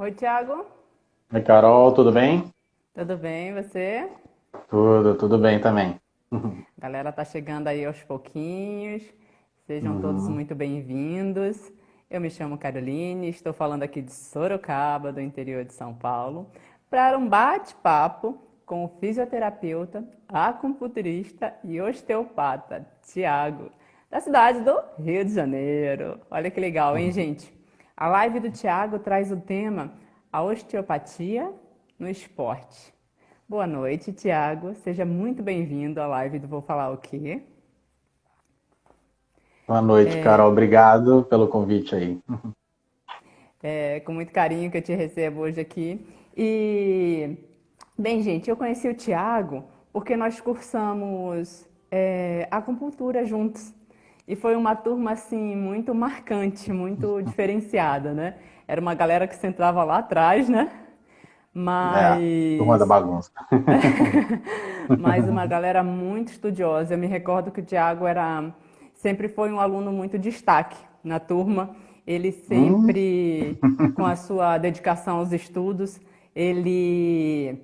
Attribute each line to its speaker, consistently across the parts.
Speaker 1: Oi, Thiago.
Speaker 2: Oi, Carol, tudo bem?
Speaker 1: Tudo bem, você?
Speaker 2: Tudo bem também.
Speaker 1: A galera tá chegando aí aos pouquinhos. Sejam todos
Speaker 2: Uhum.
Speaker 1: muito bem-vindos. Eu me chamo Caroline, estou falando aqui de Sorocaba, do interior de São Paulo, para um bate-papo com o fisioterapeuta, acupunturista e osteopata Thiago, da cidade do Rio de Janeiro. Olha que legal, hein,
Speaker 2: Uhum.
Speaker 1: gente? A live do Thiago traz o tema A Osteopatia no Esporte. Boa noite, Tiago. Seja muito bem-vindo à live do Vou Falar o Quê?
Speaker 2: Boa noite, Carol. Obrigado pelo convite aí.
Speaker 1: É com muito carinho que eu te recebo hoje aqui. E, bem, gente, eu conheci o Tiago porque nós cursamos acupuntura juntos. E foi uma turma, assim, muito marcante, muito diferenciada, né? Era uma galera que sentava lá atrás, né?
Speaker 2: É, turma da
Speaker 1: Mas
Speaker 2: bagunça.
Speaker 1: mas uma galera muito estudiosa. Eu me recordo que o Tiago sempre foi um aluno muito destaque na turma. Ele
Speaker 2: Hum,
Speaker 1: sempre, com a sua dedicação aos estudos, ele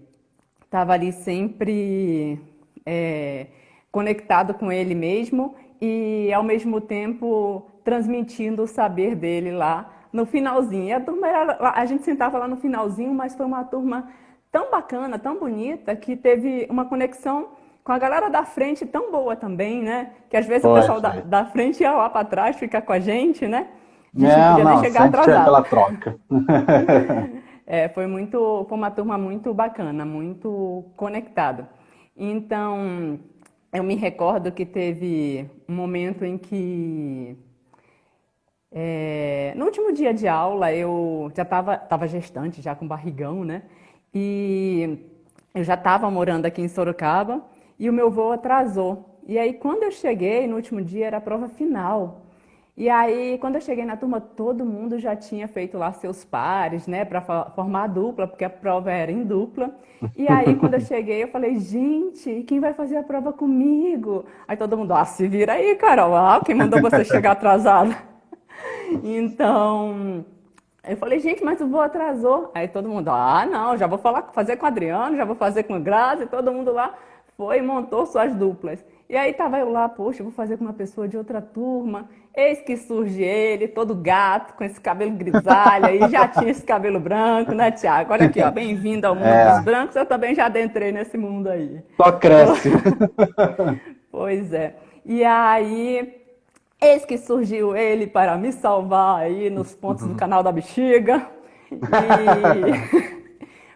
Speaker 1: estava ali sempre é, conectado com ele mesmo e, ao mesmo tempo, transmitindo o saber dele lá no finalzinho. E a gente sentava lá no finalzinho, mas foi uma turma tão bacana, tão bonita, que teve uma conexão com a galera da frente tão boa também, né? Que às vezes o
Speaker 2: foi,
Speaker 1: pessoal da,
Speaker 2: foi.
Speaker 1: da frente ia lá para trás ficar com a gente, né? A gente não
Speaker 2: É,
Speaker 1: podia nem
Speaker 2: não,
Speaker 1: chegar
Speaker 2: sempre tinha
Speaker 1: atrasado.
Speaker 2: aquela troca.
Speaker 1: Foi uma turma muito bacana, muito conectada. Então, eu me recordo que teve um momento em que, no último dia de aula, eu já tava gestante, já com barrigão, né? E eu já estava morando aqui em Sorocaba e o meu voo atrasou. E aí, quando eu cheguei, no último dia, era a prova final. E aí, quando eu cheguei na turma, todo mundo já tinha feito lá seus pares, né, para formar a dupla, porque a prova era em dupla. E aí, quando eu cheguei, eu falei, gente, quem vai fazer a prova comigo? Aí todo mundo, se vira aí, Carol, quem mandou você chegar atrasada? Então, eu falei, gente, mas o voo atrasou. Aí todo mundo, não, já vou fazer com o Adriano, já vou fazer com o Grazi, e todo mundo lá foi e montou suas duplas. E aí tava eu lá, poxa, eu vou fazer com uma pessoa de outra turma. Eis que surge ele, todo gato, com esse cabelo grisalho, aí já tinha esse cabelo branco, né, Tiago? Olha aqui, ó, bem-vindo ao mundo dos
Speaker 2: É,
Speaker 1: brancos, eu também já adentrei nesse mundo aí.
Speaker 2: só cresce.
Speaker 1: Pois é. E aí, eis que surgiu ele para me salvar aí nos pontos do canal da bexiga. E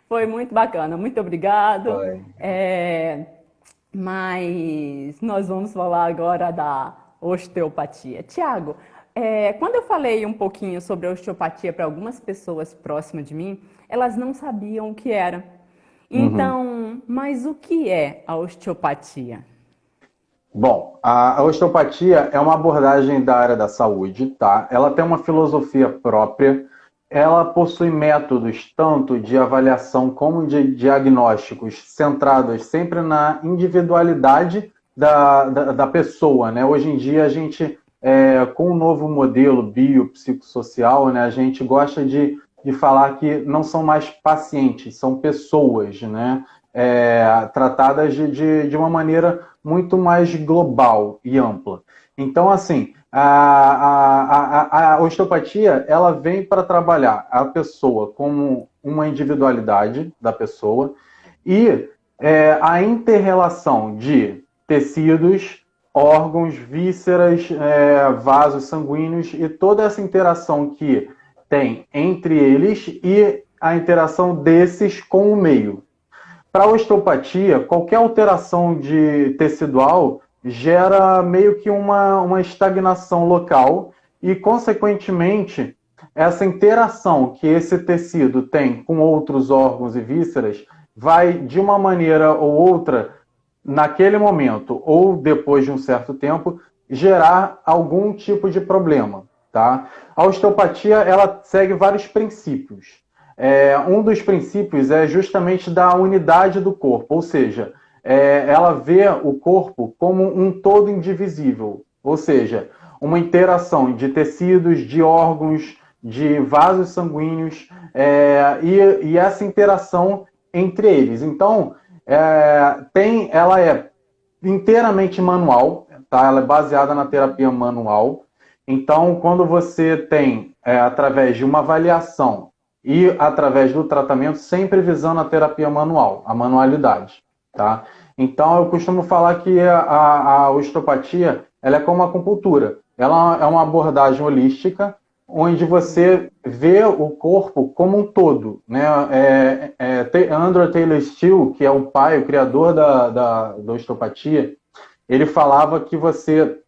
Speaker 1: foi muito bacana, muito obrigado.
Speaker 2: Foi.
Speaker 1: É, Mas nós vamos falar agora da osteopatia. Tiago, quando eu falei um pouquinho sobre a osteopatia para algumas pessoas próximas de mim, elas não sabiam o que era.
Speaker 2: Uhum.
Speaker 1: Então, mas o que é a osteopatia?
Speaker 2: Bom, a osteopatia é uma abordagem da área da saúde, tá? Ela tem uma filosofia própria, ela possui métodos tanto de avaliação como de diagnósticos centrados sempre na individualidade da pessoa, né? Hoje em dia a gente, com o novo modelo biopsicossocial, né, a gente gosta de falar que não são mais pacientes, são pessoas, né? Tratadas de uma maneira muito mais global e ampla. Então, assim, a osteopatia ela vem para trabalhar a pessoa como uma individualidade da pessoa e a interrelação de tecidos, órgãos, vísceras, vasos sanguíneos e toda essa interação que tem entre eles e a interação desses com o meio. Para a osteopatia, qualquer alteração de tecidual gera meio que uma estagnação local e, consequentemente, essa interação que esse tecido tem com outros órgãos e vísceras vai, de uma maneira ou outra, naquele momento ou depois de um certo tempo, gerar algum tipo de problema. Tá? A osteopatia ela segue vários princípios. Um dos princípios é justamente da unidade do corpo, ou seja, ela vê o corpo como um todo indivisível, ou seja, uma interação de tecidos, de órgãos, de vasos sanguíneos e essa interação entre eles. Então, ela é inteiramente manual, tá? Ela é baseada na terapia manual. Então, quando você tem, através de uma avaliação e através do tratamento, sempre visando a terapia manual, a manualidade, tá? Então, eu costumo falar que a osteopatia, ela é como a acupuntura. Ela é uma abordagem holística, onde você vê o corpo como um todo, né? Andrew Taylor Still, que é o pai, o criador da osteopatia, ele falava que você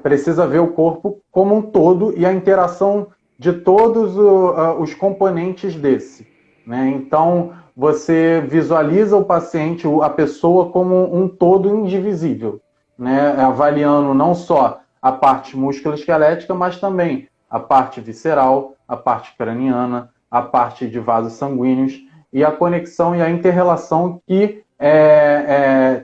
Speaker 2: precisa ver o corpo como um todo e a interação de todos os componentes desse, né? Então, você visualiza o paciente, a pessoa, como um todo indivisível, né? Avaliando não só a parte musculoesquelética, mas também a parte visceral, a parte craniana, a parte de vasos sanguíneos e a conexão e a inter-relação que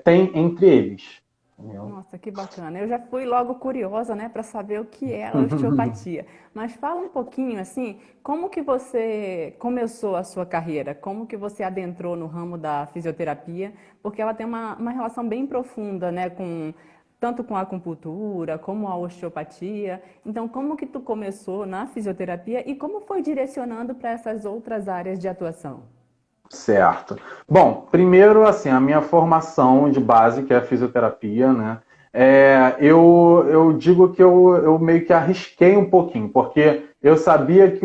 Speaker 2: tem entre eles.
Speaker 1: Nossa, que bacana. Eu já fui logo curiosa, né, para saber o que é a osteopatia. Mas fala um pouquinho, assim, como que você começou a sua carreira? Como que você adentrou no ramo da fisioterapia? Porque ela tem uma relação bem profunda, né, tanto com a acupuntura, como a osteopatia. Então, como que tu começou na fisioterapia e como foi direcionando para essas outras áreas de atuação?
Speaker 2: Certo. Bom, primeiro, assim, a minha formação de base, que é a fisioterapia, né? Eu digo que eu meio que arrisquei um pouquinho, porque eu sabia que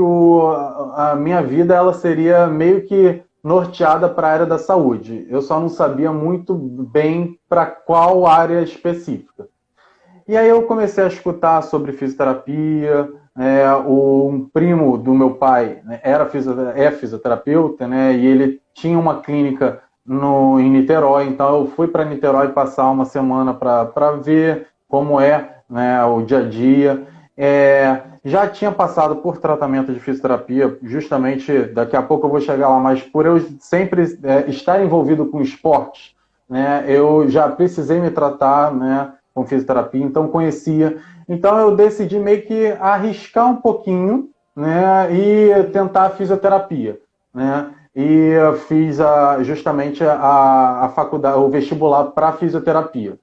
Speaker 2: a minha vida ela seria meio que norteada para a área da saúde. Eu só não sabia muito bem para qual área específica. E aí eu comecei a escutar sobre fisioterapia. Um primo do meu pai, né, é fisioterapeuta, né, e ele tinha uma clínica em Niterói, então eu fui para Niterói passar uma semana para ver como é, né, o dia a dia. Já tinha passado por tratamento de fisioterapia, justamente daqui a pouco eu vou chegar lá, mas por eu sempre estar envolvido com esporte, né, eu já precisei me tratar, né, com fisioterapia, então conhecia. Então eu decidi meio que arriscar um pouquinho, né, e tentar a fisioterapia, né? E eu fiz justamente a faculdade, o vestibular para fisioterapia.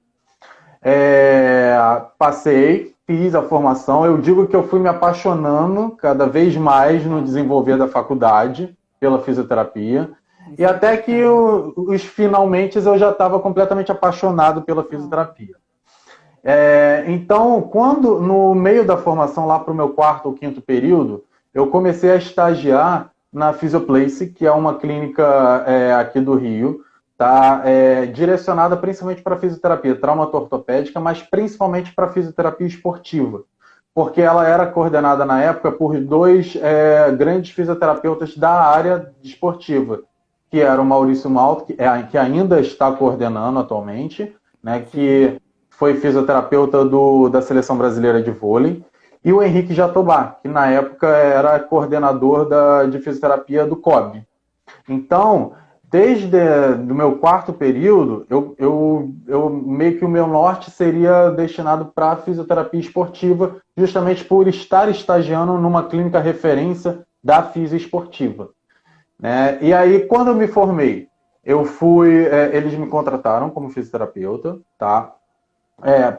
Speaker 2: Passei, fiz a formação. Eu digo que eu fui me apaixonando cada vez mais no desenvolver da faculdade pela fisioterapia. E até que os finalmente eu já estava completamente apaixonado pela fisioterapia. Então, quando no meio da formação, lá para o meu quarto ou quinto período, eu comecei a estagiar na Physioplace, que é uma clínica aqui do Rio, tá? Direcionada principalmente para fisioterapia traumato-ortopédica, mas principalmente para fisioterapia esportiva, porque ela era coordenada na época por dois grandes fisioterapeutas da área esportiva, que era o Maurício Malto, que ainda está coordenando atualmente, né? Que foi fisioterapeuta da Seleção Brasileira de Vôlei, e o Henrique Jatobá, que na época era coordenador de fisioterapia do COB. Então, desde do meu quarto período, eu meio que o meu norte seria destinado para a fisioterapia esportiva, justamente por estar estagiando numa clínica referência da fisioesportiva, né? E aí, quando eu me formei, eles me contrataram como fisioterapeuta, tá?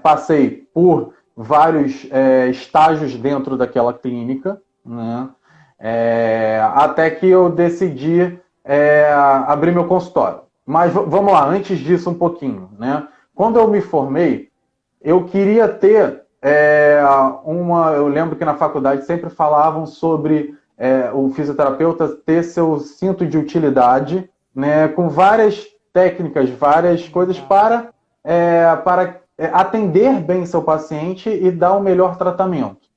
Speaker 2: Passei por vários estágios dentro daquela clínica, né? Até que eu decidi abrir meu consultório. Mas vamos lá, antes disso um pouquinho, né? Quando eu me formei, eu queria ter eu lembro que na faculdade sempre falavam sobre o fisioterapeuta ter seu cinto de utilidade, né? Com várias técnicas, várias coisas para atender bem seu paciente e dar o melhor tratamento.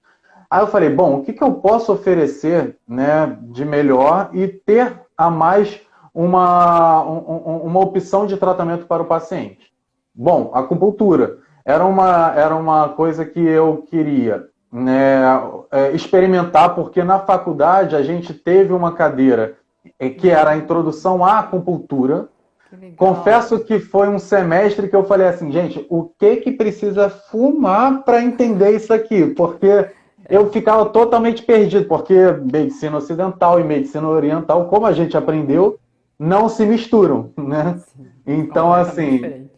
Speaker 2: Aí eu falei, bom, o que eu posso oferecer, né, de melhor e ter a mais uma opção de tratamento para o paciente? Bom, a acupuntura era uma coisa que eu queria, né, experimentar, porque na faculdade a gente teve uma cadeira que era a introdução à acupuntura. Confesso que foi um semestre que eu falei assim, gente, o que precisa fumar para entender isso aqui? Porque eu ficava totalmente perdido, porque medicina ocidental e medicina oriental, como a gente aprendeu, não se misturam, né?
Speaker 1: Sim,
Speaker 2: Então,
Speaker 1: completamente
Speaker 2: assim,
Speaker 1: diferente.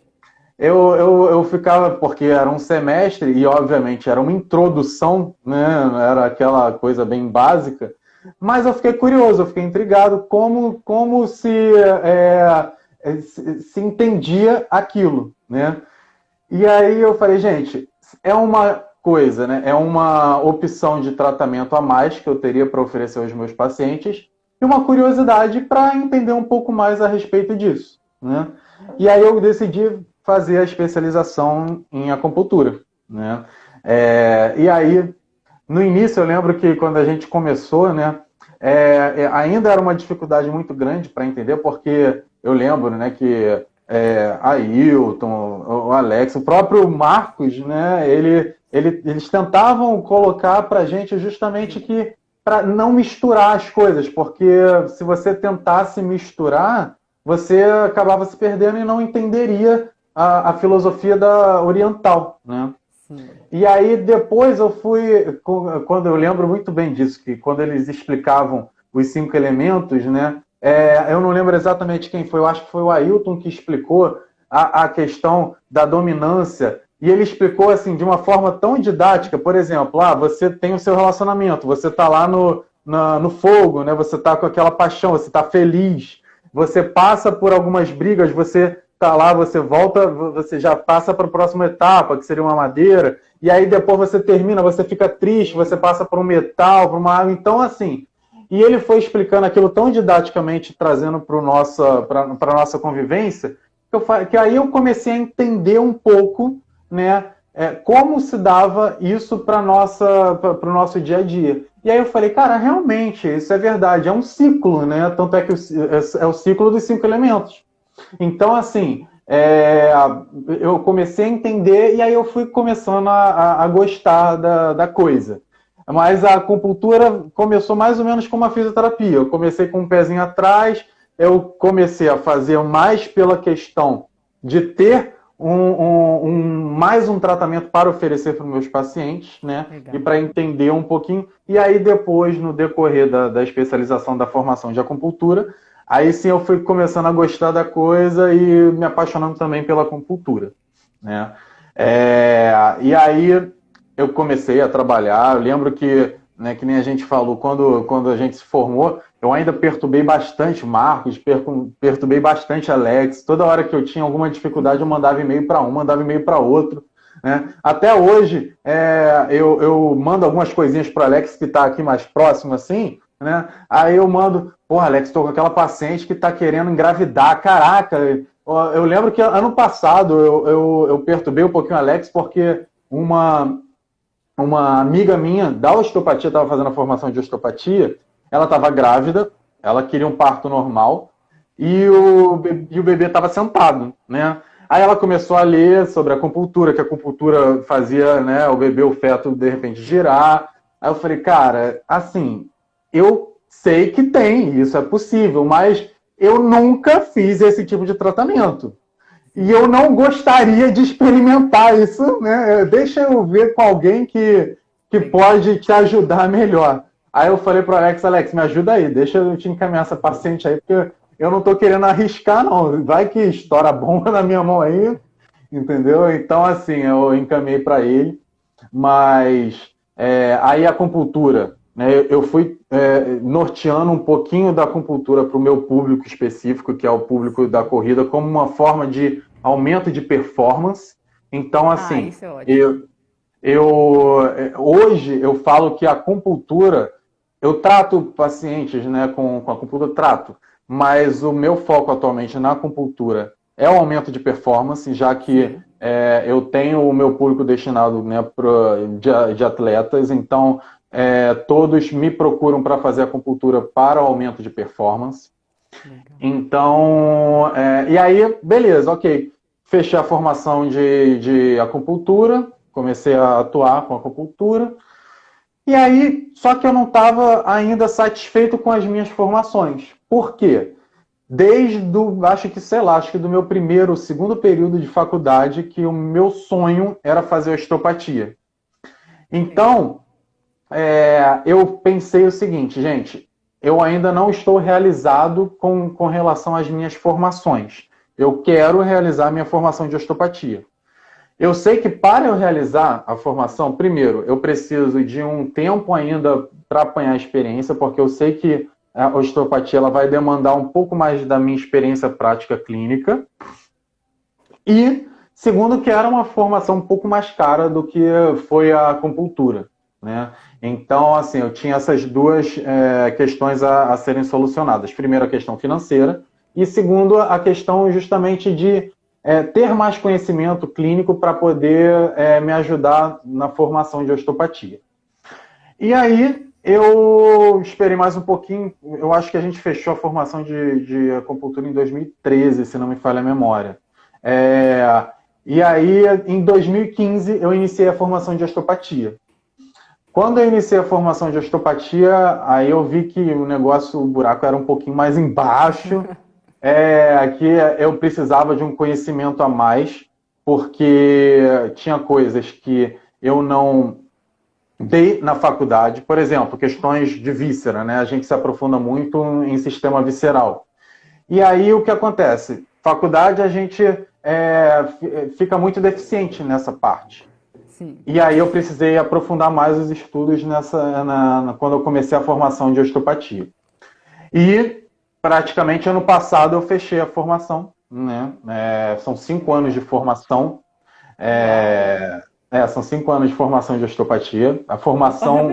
Speaker 2: eu ficava, porque era um semestre e, obviamente, era uma introdução, né? Era aquela coisa bem básica, mas eu fiquei curioso, eu fiquei intrigado como se entendia aquilo, né? E aí eu falei, gente, é uma coisa, né? É uma opção de tratamento a mais que eu teria para oferecer aos meus pacientes e uma curiosidade para entender um pouco mais a respeito disso, né? E aí eu decidi fazer a especialização em acupuntura, né? E aí, no início, eu lembro que quando a gente começou, né? Ainda era uma dificuldade muito grande para entender, porque eu lembro, né, que Ailton, o Alex, o próprio Marcos, né? Eles tentavam colocar para a gente justamente que para não misturar as coisas, porque se você tentasse misturar, você acabava se perdendo e não entenderia a filosofia da oriental, né?
Speaker 1: Sim.
Speaker 2: E aí depois eu fui, quando eu lembro muito bem disso, que quando eles explicavam os 5 elementos, né? Eu não lembro exatamente quem foi, eu acho que foi o Ailton que explicou a questão da dominância. E ele explicou assim de uma forma tão didática, por exemplo, você tem o seu relacionamento, você está lá no fogo, né? Você está com aquela paixão, você está feliz, você passa por algumas brigas, você tá lá, você volta, você já passa para a próxima etapa, que seria uma madeira, e aí depois você termina, você fica triste, você passa por um metal, por uma água. Então, assim, e ele foi explicando aquilo tão didaticamente, trazendo para a nossa convivência, que aí eu comecei a entender um pouco, né, como se dava isso para o nosso dia a dia. E aí eu falei, cara, realmente, isso é verdade, é um ciclo, né? Tanto é que é o ciclo dos 5 elementos. Então, assim, eu comecei a entender e aí eu fui começando a gostar da coisa. Mas a acupuntura começou mais ou menos como a fisioterapia. Eu comecei com um pezinho atrás, eu comecei a fazer mais pela questão de ter mais um tratamento para oferecer para os meus pacientes, né? E
Speaker 1: Legal.
Speaker 2: para entender um pouquinho. E aí depois, no decorrer da especialização da formação de acupuntura, aí sim eu fui começando a gostar da coisa e me apaixonando também pela acupuntura, né? E aí eu comecei a trabalhar. Eu lembro que, né, que nem a gente falou, quando a gente se formou, eu ainda perturbei bastante Marcos, perturbei bastante Alex. Toda hora que eu tinha alguma dificuldade, eu mandava e-mail para um, mandava e-mail para outro. Né? Até hoje, eu mando algumas coisinhas para Alex, que está aqui mais próximo, assim, né? Aí eu mando, porra, Alex, estou com aquela paciente que está querendo engravidar. Caraca, eu lembro que ano passado eu perturbei um pouquinho o Alex, porque uma amiga minha da osteopatia, estava fazendo a formação de osteopatia, ela estava grávida, ela queria um parto normal, e o bebê estava sentado, né? Aí ela começou a ler sobre a acupuntura, que a acupuntura fazia, né, o bebê, o feto, de repente, girar. Aí eu falei, cara, assim, eu sei que tem, isso é possível, mas eu nunca fiz esse tipo de tratamento. E eu não gostaria de experimentar isso, né? Deixa eu ver com alguém que
Speaker 1: Legal.
Speaker 2: pode te ajudar melhor. Aí eu falei para o Alex, me ajuda aí, deixa eu te encaminhar essa paciente aí, porque eu não estou querendo arriscar, não. Vai que estoura a bomba na minha mão aí, entendeu? Então, assim, eu encaminhei para ele, mas aí a acupuntura, né? Eu fui norteando um pouquinho da acupuntura para o meu público específico, que é o público da corrida, como uma forma de aumento de performance. Então,
Speaker 1: Ah,
Speaker 2: assim,
Speaker 1: isso é ótimo.
Speaker 2: hoje eu falo que a acupuntura, eu trato pacientes, né, com acupuntura, trato, mas o meu foco atualmente na acupuntura é o aumento de performance, já que
Speaker 1: Sim.
Speaker 2: eu tenho o meu público destinado, né, de atletas, então todos me procuram para fazer acupuntura para o aumento de performance.
Speaker 1: Legal.
Speaker 2: Então, e aí, beleza, ok. Fechei a formação de acupuntura, comecei a atuar com acupuntura, e aí, só que eu não estava ainda satisfeito com as minhas formações. Por quê? Acho que do meu primeiro, segundo período de faculdade, que o meu sonho era fazer osteopatia.
Speaker 1: Legal.
Speaker 2: Então, eu pensei o seguinte, gente, eu ainda não estou realizado com relação às minhas formações. Eu quero realizar minha formação de osteopatia. Eu sei que para eu realizar a formação, primeiro, eu preciso de um tempo ainda para apanhar experiência, porque eu sei que a osteopatia ela vai demandar um pouco mais da minha experiência prática clínica. E, segundo, que era uma formação um pouco mais cara do que foi a acupuntura, né? Então, assim, eu tinha essas duas questões a serem solucionadas. Primeiro, a questão financeira, e segundo, a questão justamente de ter mais conhecimento clínico para poder me ajudar na formação de osteopatia. E aí, eu esperei mais um pouquinho, eu acho que a gente fechou a formação de acupuntura em 2013, se não me falha a memória. É, e aí, em 2015, eu iniciei a formação de osteopatia. Quando eu iniciei a formação de osteopatia, aí eu vi que o negócio, o buraco era um pouquinho mais embaixo, que eu precisava de um conhecimento a mais, porque tinha coisas que eu não dei na faculdade, por exemplo, questões de víscera, né? A gente se aprofunda muito em sistema visceral. E aí o que acontece? Faculdade a gente fica muito deficiente nessa parte.
Speaker 1: Sim.
Speaker 2: E aí eu precisei aprofundar mais os estudos quando eu comecei a formação de osteopatia. E praticamente ano passado eu fechei a formação, né? São 5 anos de formação. São 5 anos de formação de osteopatia. A formação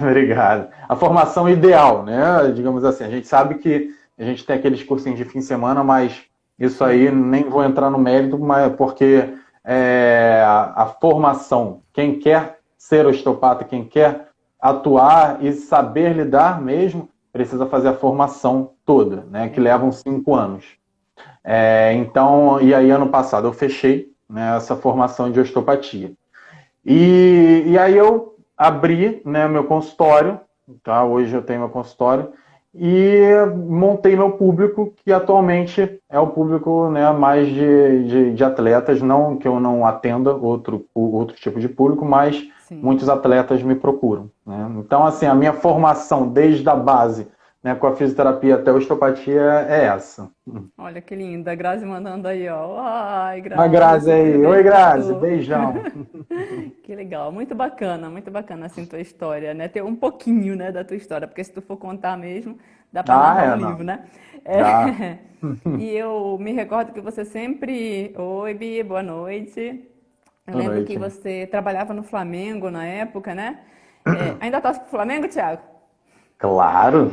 Speaker 2: Obrigado. A formação ideal, né? Digamos assim, a gente sabe que a gente tem aqueles cursinhos de fim de semana, mas isso aí nem vou entrar no mérito, mas porque a formação, quem quer ser osteopata, quem quer atuar e saber lidar mesmo, precisa fazer a formação toda, né? Que levam 5 anos. Então, e aí ano passado eu fechei, né, essa formação de osteopatia. E aí eu abri, né, meu consultório, tá? Hoje eu tenho meu consultório, e montei meu público, que atualmente é o público, né, mais de atletas, não que eu não atenda outro tipo de público, mas
Speaker 1: Sim.
Speaker 2: muitos atletas me procuram, né? Então, assim, a minha formação desde a base, né, com a fisioterapia até a osteopatia é essa.
Speaker 1: Olha que linda, a Grazi mandando aí, ó. Ai,
Speaker 2: A
Speaker 1: Grazi,
Speaker 2: Grazi
Speaker 1: super
Speaker 2: aí. Oi, Grazi.
Speaker 1: bem-vindo.
Speaker 2: Beijão.
Speaker 1: Que legal, muito bacana assim tua história, né? Ter um pouquinho, né, da tua história, porque se tu for contar mesmo, dá para narrar um livro,
Speaker 2: Não.
Speaker 1: né?
Speaker 2: Dá.
Speaker 1: E eu me recordo que você sempre, oi, Bi, boa noite. Eu
Speaker 2: Boa
Speaker 1: lembro que
Speaker 2: noite.
Speaker 1: você trabalhava no Flamengo na época, né? Ainda torce pro Flamengo, Thiago?
Speaker 2: Claro.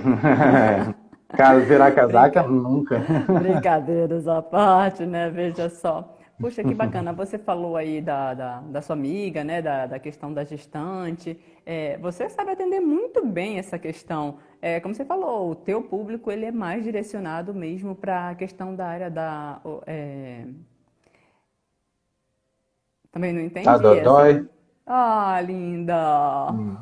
Speaker 2: Cara, virar casaca,
Speaker 1: Brinca...
Speaker 2: nunca.
Speaker 1: Brincadeiras à parte, né? Veja só. Puxa, que bacana. Você falou aí da sua amiga, né? Da questão da gestante. Você sabe atender muito bem essa questão. Como você falou, o teu público ele é mais direcionado mesmo para a questão da área da... Também não
Speaker 2: A
Speaker 1: entendi essa.
Speaker 2: Dodói.
Speaker 1: Ah, linda!
Speaker 2: Hum.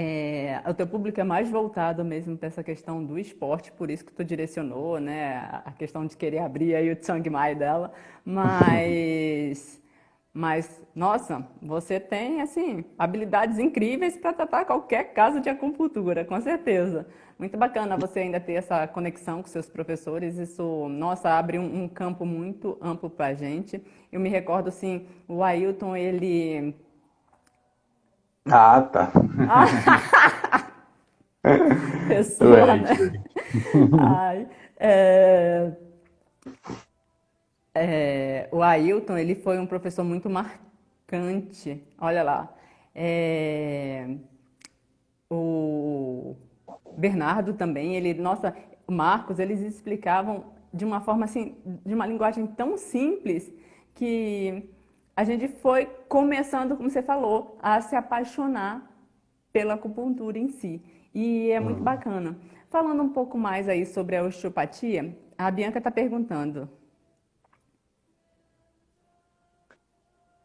Speaker 1: É, o teu público é mais voltado mesmo para essa questão do esporte, por isso que tu direcionou, né, a questão de querer abrir aí o Chiang Mai dela, mas, nossa, você tem, assim, habilidades incríveis para tratar qualquer caso de acupuntura, com certeza. Muito bacana você ainda ter essa conexão com seus professores, isso, nossa, abre um campo muito amplo para a gente. Eu me recordo, assim, o Ailton, ele...
Speaker 2: Ah, tá.
Speaker 1: Pessoa, né?
Speaker 2: Doente.
Speaker 1: Ai, o Ailton, ele foi um professor muito marcante. Olha lá. O Bernardo também, nossa, o Marcos, eles explicavam de uma forma assim, de uma linguagem tão simples que a gente foi começando, como você falou, a se apaixonar pela acupuntura em si. E é muito
Speaker 2: Hum.
Speaker 1: bacana. Falando um pouco mais aí sobre a osteopatia, a Bianca está perguntando.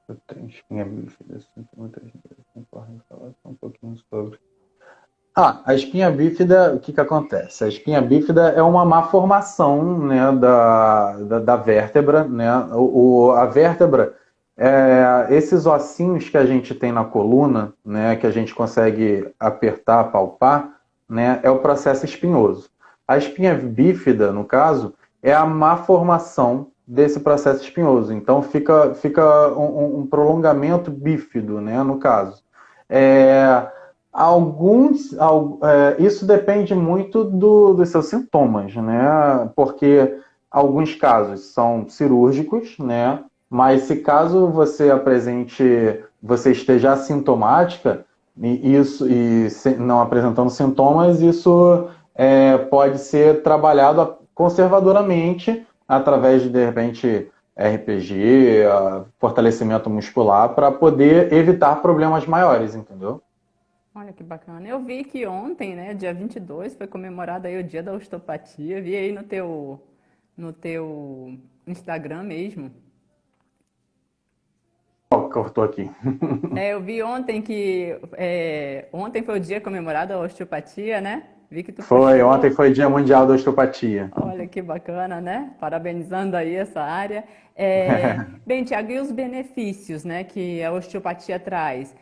Speaker 2: Eu tenho espinha bífida, sinto muitas vezes. Não posso falar só um pouquinho sobre. A espinha bífida, o que acontece? A espinha bífida é uma má formação, né, da vértebra, né? A vértebra, esses ossinhos que a gente tem na coluna, né, que a gente consegue apertar, palpar, né, é o processo espinhoso. A espinha bífida, no caso, é a má formação desse processo espinhoso. Então fica um prolongamento bífido, né, no caso. É, isso depende muito dos seus sintomas, né? Porque alguns casos são cirúrgicos, né? Mas se caso você esteja assintomática não apresentando sintomas, isso pode ser trabalhado conservadoramente através de repente, RPG, fortalecimento muscular, para poder evitar problemas maiores, entendeu?
Speaker 1: Olha que bacana. Eu vi que ontem, né, dia 22, foi comemorado aí o dia da osteopatia. Vi aí no teu Instagram mesmo.
Speaker 2: Ó, cortou aqui.
Speaker 1: Eu vi ontem que ontem foi o dia comemorado a osteopatia, né? Vi que tu
Speaker 2: Ontem
Speaker 1: postou.
Speaker 2: foi Dia Mundial da Osteopatia.
Speaker 1: Olha que bacana, né? Parabenizando aí essa área. Bem, Tiago, e os benefícios, né, que a osteopatia traz?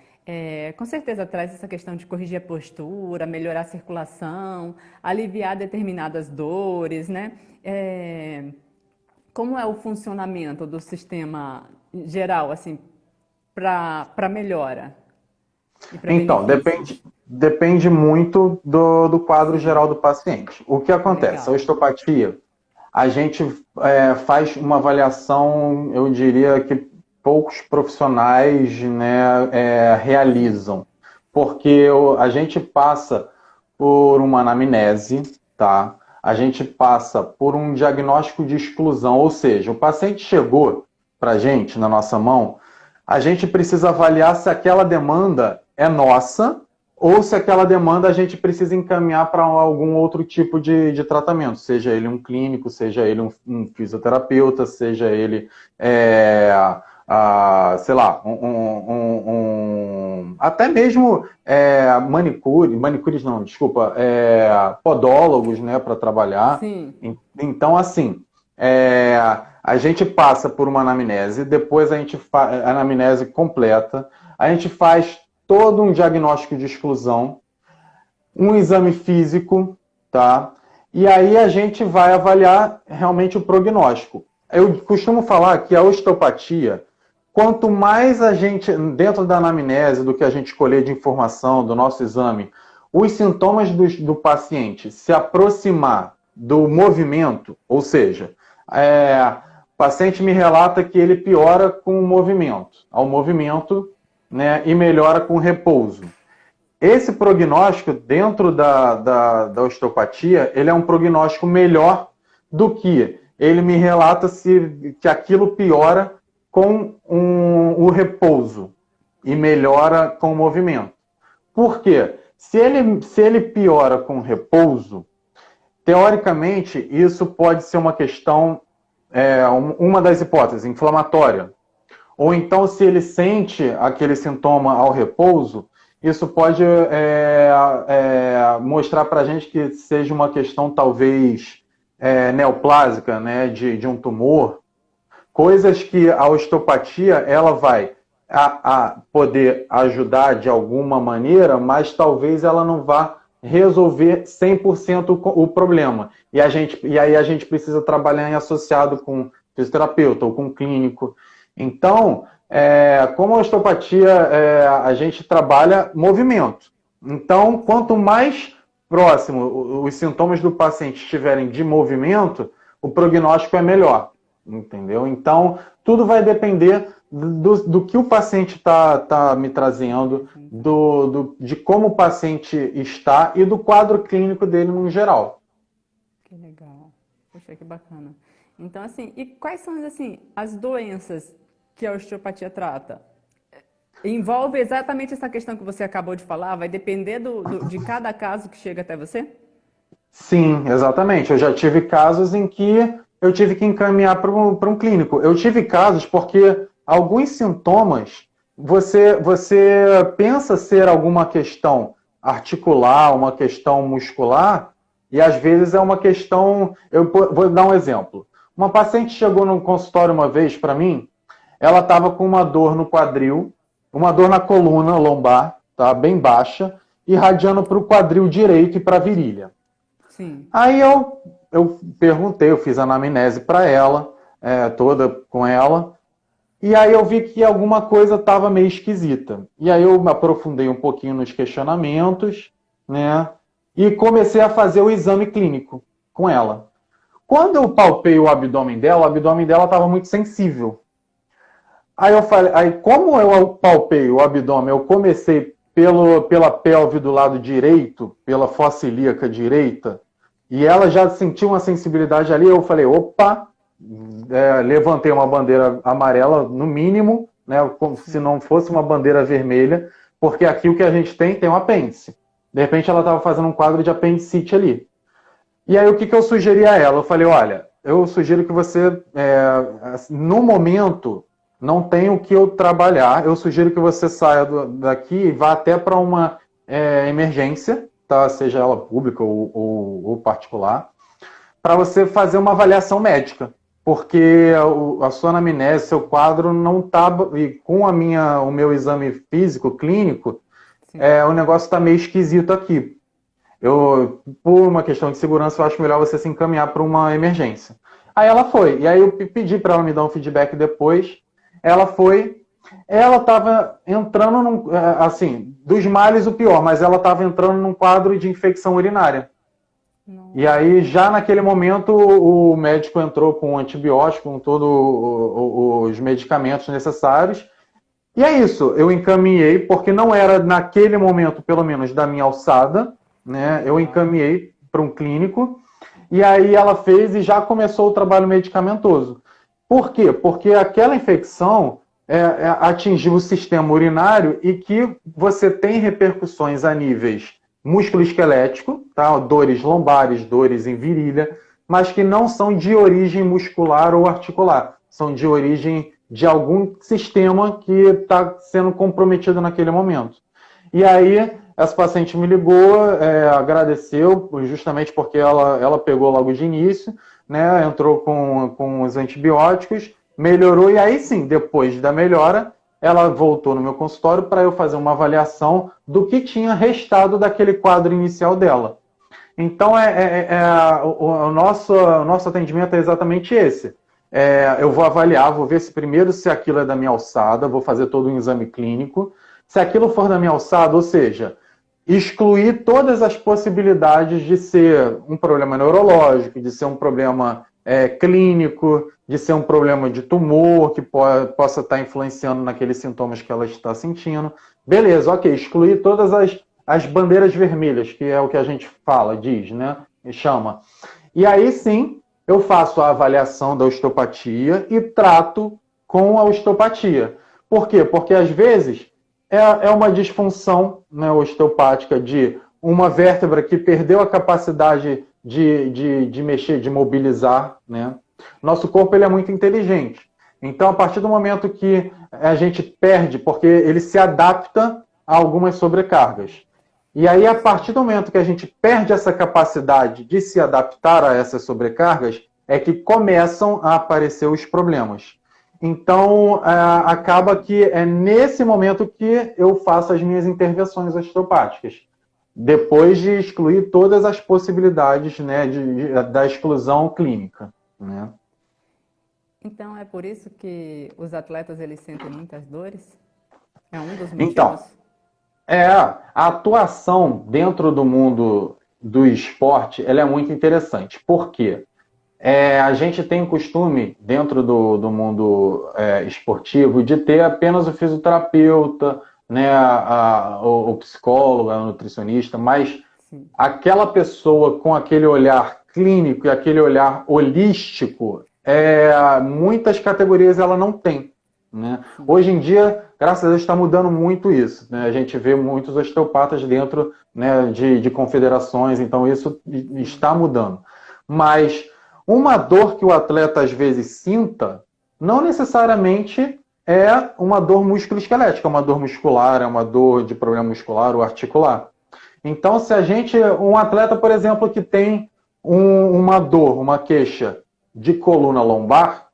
Speaker 1: Com certeza traz essa questão de corrigir a postura, melhorar a circulação, aliviar determinadas dores, né? Como é o funcionamento do sistema geral, assim, para melhora e para
Speaker 2: Então,
Speaker 1: benefícios?
Speaker 2: depende muito do quadro geral do paciente. O que acontece? A
Speaker 1: Legal.
Speaker 2: osteopatia, a gente faz uma avaliação, eu diria que poucos profissionais, né, realizam, porque a gente passa por uma anamnese, tá? A gente passa por um diagnóstico de exclusão, ou seja, o paciente chegou para a gente, na nossa mão, a gente precisa avaliar se aquela demanda é nossa ou se aquela demanda a gente precisa encaminhar para algum outro tipo de tratamento, seja ele um clínico, seja ele um fisioterapeuta, seja ele, sei lá, até mesmo manicures não, desculpa, podólogos, né, para trabalhar.
Speaker 1: Sim.
Speaker 2: Então, assim, a gente passa por uma anamnese, depois a gente faz a anamnese completa, a gente faz todo um diagnóstico de exclusão, um exame físico, tá? E aí a gente vai avaliar realmente o prognóstico. Eu costumo falar que a osteopatia, quanto mais a gente, dentro da anamnese, do que a gente colher de informação, do nosso exame, os sintomas do paciente se aproximar do movimento, ou seja, o paciente me relata que ele piora com o movimento, ao movimento, né, e melhora com o repouso. Esse prognóstico, dentro da osteopatia, ele é um prognóstico melhor do que ele me relata que aquilo piora com o repouso e melhora com o movimento. Por quê? Se ele piora com o repouso, teoricamente, isso pode ser uma questão, uma das hipóteses, inflamatória. Ou então, se ele sente aquele sintoma ao repouso, isso pode mostrar para a gente que seja uma questão, talvez, neoplásica, né, de um tumor. Coisas que a osteopatia ela vai poder ajudar de alguma maneira, mas talvez ela não vá resolver 100% o problema. E aí a gente precisa trabalhar em associado com fisioterapeuta ou com clínico. Então, como a osteopatia, a gente trabalha movimento. Então, quanto mais próximo os sintomas do paciente estiverem de movimento, o prognóstico é melhor. Entendeu? Então, tudo vai depender do que o paciente tá me trazendo, de como o paciente está e do quadro clínico dele no geral.
Speaker 1: Que legal. Poxa, que bacana. Então, assim, e quais são, assim, as doenças que a osteopatia trata? Envolve exatamente essa questão que você acabou de falar? Vai depender de cada caso que chega até você?
Speaker 2: Sim, exatamente. Eu já tive casos em que eu tive que encaminhar para um clínico. Eu tive casos porque alguns sintomas você pensa ser alguma questão articular, uma questão muscular, e às vezes é uma questão. Eu vou dar um exemplo. Uma paciente chegou num consultório uma vez para mim, ela estava com uma dor no quadril, uma dor na coluna lombar, tá, bem baixa, irradiando para o quadril direito e para a virilha.
Speaker 1: Sim.
Speaker 2: Aí eu perguntei, eu fiz a anamnese para ela, toda com ela, e aí eu vi que alguma coisa estava meio esquisita. E aí eu me aprofundei um pouquinho nos questionamentos, né? E comecei a fazer o exame clínico com ela. Quando eu palpei o abdômen dela estava muito sensível. Aí eu falei, aí como eu palpei o abdômen, eu comecei pela pelve do lado direito, pela fossa ilíaca direita, e ela já sentiu uma sensibilidade ali, eu falei, opa, levantei uma bandeira amarela no mínimo, né, como se não fosse uma bandeira vermelha, porque aqui o que a gente tem um apêndice. De repente ela estava fazendo um quadro de apendicite ali. E aí o que eu sugeri a ela? Eu falei, olha, eu sugiro que você, no momento, não tem o que eu trabalhar, eu sugiro que você saia daqui e vá até para uma emergência, tá? Seja ela pública ou particular, para você fazer uma avaliação médica. Porque a sua anamnese, seu quadro não está, e com o meu exame físico, clínico, o negócio está meio esquisito aqui. Por uma questão de segurança, eu acho melhor você se encaminhar para uma emergência. Aí ela foi. E aí eu pedi para ela me dar um feedback depois. Ela foi. Ela estava entrando, assim, dos males o pior, mas ela estava entrando num quadro de infecção urinária. Não. E aí, já naquele momento, o médico entrou com antibiótico, com todos os medicamentos necessários. E é isso, eu encaminhei, porque não era naquele momento, pelo menos, da minha alçada, né? Eu encaminhei para um clínico, e aí ela fez e já começou o trabalho medicamentoso. Por quê? Porque aquela infecção atingiu o sistema urinário e que você tem repercussões a níveis músculo-esquelético, tá? Dores lombares, dores em virilha, mas que não são de origem muscular ou articular, são de origem de algum sistema que está sendo comprometido naquele momento. E aí, essa paciente me ligou, agradeceu, justamente porque ela pegou logo de início, né, entrou com os antibióticos, melhorou, e aí sim, depois da melhora, ela voltou no meu consultório para eu fazer uma avaliação do que tinha restado daquele quadro inicial dela. Então, o nosso atendimento é exatamente esse. Eu vou avaliar, vou ver primeiro se aquilo é da minha alçada, vou fazer todo um exame clínico. Se aquilo for da minha alçada, ou seja, excluir todas as possibilidades de ser um problema neurológico, de ser um problema clínico, de ser um problema de tumor que possa estar influenciando naqueles sintomas que ela está sentindo. Beleza, ok, excluir todas as bandeiras vermelhas, que é o que a gente fala, diz, né? E chama. E aí sim, eu faço a avaliação da osteopatia e trato com a osteopatia. Por quê? Porque às vezes é uma disfunção, né, osteopática de uma vértebra que perdeu a capacidade de mexer, de mobilizar, né? Nosso corpo ele é muito inteligente. Então, a partir do momento que a gente perde, porque ele se adapta a algumas sobrecargas. E aí, a partir do momento que a gente perde essa capacidade de se adaptar a essas sobrecargas, é que começam a aparecer os problemas. Então, acaba que é nesse momento que eu faço as minhas intervenções osteopáticas. Depois de excluir todas as possibilidades, né, da exclusão clínica, né?
Speaker 1: Então, é por isso que os atletas eles sentem muitas dores? É um dos motivos?
Speaker 2: Então, a atuação dentro do mundo do esporte, ela é muito interessante. Por quê? A gente tem o costume, dentro do mundo esportivo, de ter apenas o fisioterapeuta, né, o psicólogo, a nutricionista, mas sim, aquela pessoa com aquele olhar clínico e aquele olhar holístico, muitas categorias ela não tem, né? Hoje em dia, graças a Deus, está mudando muito isso, né? A gente vê muitos osteopatas dentro, né, de confederações, então isso está mudando. Mas uma dor que o atleta às vezes sinta, não necessariamente é uma dor musculoesquelética, é uma dor muscular, é uma dor de problema muscular ou articular. Então, se um atleta, por exemplo, que tem uma dor, uma queixa de coluna lombar,